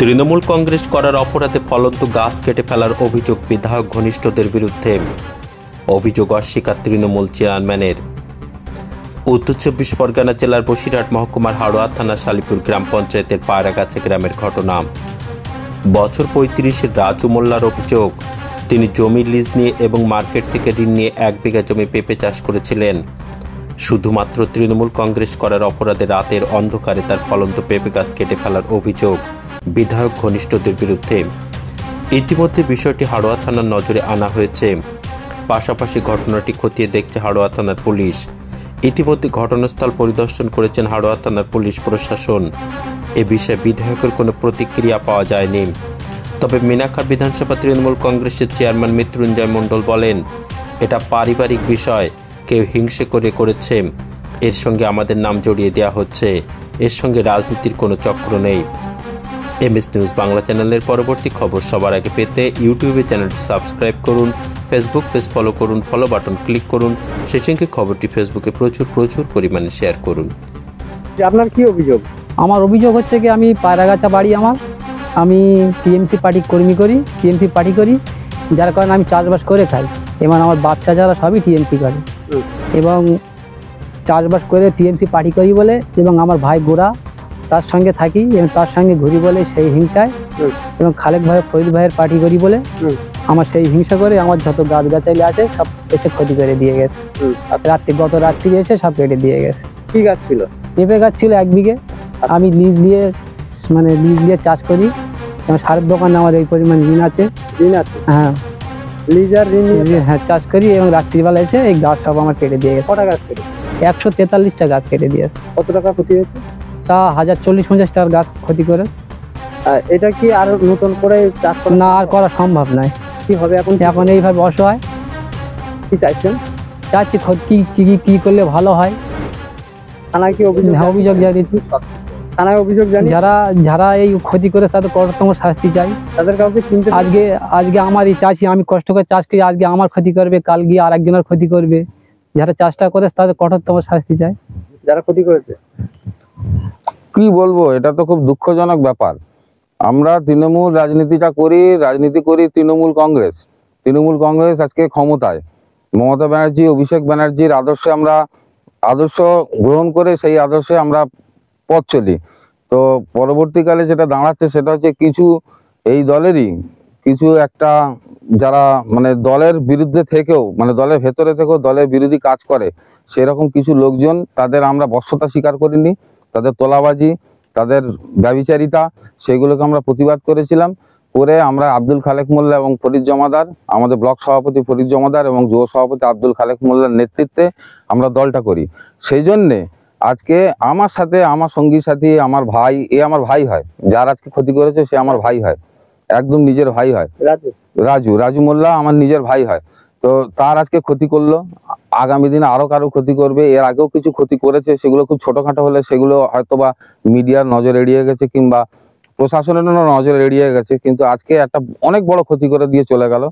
তৃণমূল কংগ্রেস করার অপরাধে ফলন্ত গাছ কেটে ফেলার অভিযোগ বিধায়ক ঘনিষ্ঠদের বিরুদ্ধে। অভিযোগ অস্বীকার তৃণমূল চেয়ারম্যানের। উত্তর চব্বিশ পরগনা জেলার বসিরহাট মহকুমার হাড়োয়া থানার শালিপুর গ্রাম পঞ্চায়েতের পায়রাগাছা গ্রামের ঘটনা। বছর ৩৫-এর রাজু মোল্লার অভিযোগ, তিনি জমি লিজ নিয়ে এবং মার্কেট থেকে ঋণ নিয়ে ১ বিঘা জমি পেঁপে চাষ করেছিলেন। শুধুমাত্র তৃণমূল কংগ্রেস করার অপরাধে রাতের অন্ধকারে তার ফলন্ত পেঁপে গাছ কেটে ফেলার অভিযোগ বিধায়ক ঘনিষ্ঠদের বিরুদ্ধে। ইতিমধ্যে বিষয়টি হাড়োয়া থানার নজরে আনা হয়েছে। পাশাপাশি ঘটনাটি খতিয়ে দেখছে হাড়োয়া থানার পুলিশ। ইতিমধ্যে ঘটনাস্থল পরিদর্শন করেছেন হাড়োয়া থানার পুলিশ প্রশাসন। এ বিষয়ে বিধায়কের কোনো প্রতিক্রিয়া পাওয়া যায়নি। তবে মিনাখা বিধানসভা তৃণমূল কংগ্রেসের চেয়ারম্যান মৃত্যুঞ্জয় মণ্ডল বলেন, এটা পারিবারিক বিষয়, কেউ হিংসে করে করেছে, এর সঙ্গে আমাদের নাম জড়িয়ে দেওয়া হচ্ছে, এর সঙ্গে রাজনীতির কোনো চক্র নেই। এমএস নিউজ বাংলা চ্যানেলের পরবর্তী খবর সবার আগে পেতে ইউটিউবে চ্যানেলটি সাবস্ক্রাইব করুন, ফেসবুক পেজ ফলো করুন, ফলো বাটন ক্লিক করুন, সেই সঙ্গে খবরটি ফেসবুকে প্রচুর পরিমাণে শেয়ার করুন। আপনার কি অভিযোগ? আমার অভিযোগ হচ্ছে কি, আমি পায়রাগাছা বাড়ি আমার, আমি টিএমসি পার্টি কর্মী করি, টিএমসি পার্টি করি, যার কারণে আমি চাষবাস করে খাই এবং আমার বাচ্চা যারা সবই টিএমসি করে এবং চাষবাস করে টিএমসি পার্টি করি বলে, এবং আমার ভাই গোরা তার সঙ্গে থাকি এবং তার সঙ্গে ঘুরি বলে সেই হিংসায়, এবং খালেক ভাই ফরিদ ভাইয়ের পার্টি করি বলে আমার সেই হিংসা করে আমার যত গাছ গাছালি আছে সব এসে ক্ষতি করে দিয়ে গেছে। গত রাত্রি এসে সব কেটে দিয়ে গেছে। কি গাছ ছিল? পেঁপে গাছ ছিল 1 বিঘে। আমি লিজ দিয়ে চাষ করি এবং সারের দোকানে আমার এই পরিমাণ ঋণ আছে। হ্যাঁ, লিজ আর ঋণ? হ্যাঁ, চাষ করি এবং রাত্রিবেলা এসে এই গাছ সব আমার কেটে দিয়ে গেছে। কটা গাছ কেটে? 143টা গাছ কেটে দিয়েছে। কত টাকা ক্ষতি হয়েছে? তা 1040-50 টাকার গাছ ক্ষতি করে। এটা কি আর নতুন করে চাষ না, আর করা সম্ভব নয়। কি হবে এখন? এখন এইভাবে অসহায়। কি চাইছেন? চাচ্ছি কি করলে ভালো হয়। থানায় কি অভিযোগ জানিয়েছি? থানায় অভিযোগ জানি। যারা এই ক্ষতি করে তাদের কঠোরতম শাস্তি চাই। তাদের কাউকে চিনতে? আজকে আমার এই চাষি, আমি কষ্ট করে চাষ করি, আজকে আমার ক্ষতি করবে, কাল গিয়ে আর একজনের ক্ষতি করবে। যারা চাষটা করে তাদের কঠোরতম শাস্তি চাই। যারা ক্ষতি করেছে কি বলবো, এটা তো খুব দুঃখজনক ব্যাপার। আমরা তৃণমূল রাজনীতি করি তৃণমূল কংগ্রেস আজকে ক্ষমতায়। মমতা ব্যানার্জি, অভিষেক ব্যানার্জির আদর্শ গ্রহণ করে সেই আদর্শে আমরা পথ চলি। তো পরবর্তীকালে যেটা দাঁড়াচ্ছে সেটা হচ্ছে কিছু এই দলেরই কিছু একটা যারা দলের বিরুদ্ধে থেকেও দলের ভেতরে থেকেও দলের বিরোধী কাজ করে, সেরকম কিছু লোকজন, তাদের আমরা বশ্যতা স্বীকার করিনি, তাদের তোলাবাজি, তাদের ব্যভিচারিতা, সেগুলোকে আমরা প্রতিবাদ করেছিলাম। করে আমরা আব্দুল খালেক মোল্লা এবং ফরিদ জমাদার, আমাদের ব্লক সভাপতি ফরিদ জমাদার এবং যুব সভাপতি আব্দুল খালেক মোল্লার নেতৃত্বে আমরা দলটা করি। সেই জন্যে আজকে আমার সাথে আমার সঙ্গী সাথী, আমার ভাই, আমার ভাই হয়, যার আজকে ক্ষতি করেছে সে আমার ভাই হয়, একদম নিজের ভাই হয়। রাজু মোল্লা আমার নিজের ভাই হয়। তো তার আজকে ক্ষতি করলো, আগামী দিনে আরো কারো ক্ষতি করবে। এর আগেও কিছু ক্ষতি করেছে, সেগুলো খুব ছোটখাটো হলে সেগুলো হয়তোবা মিডিয়ার নজর এড়িয়ে গেছে কিংবা প্রশাসনের নজর এড়িয়ে গেছে, কিন্তু আজকে একটা অনেক বড় ক্ষতি করে দিয়ে চলে গেল।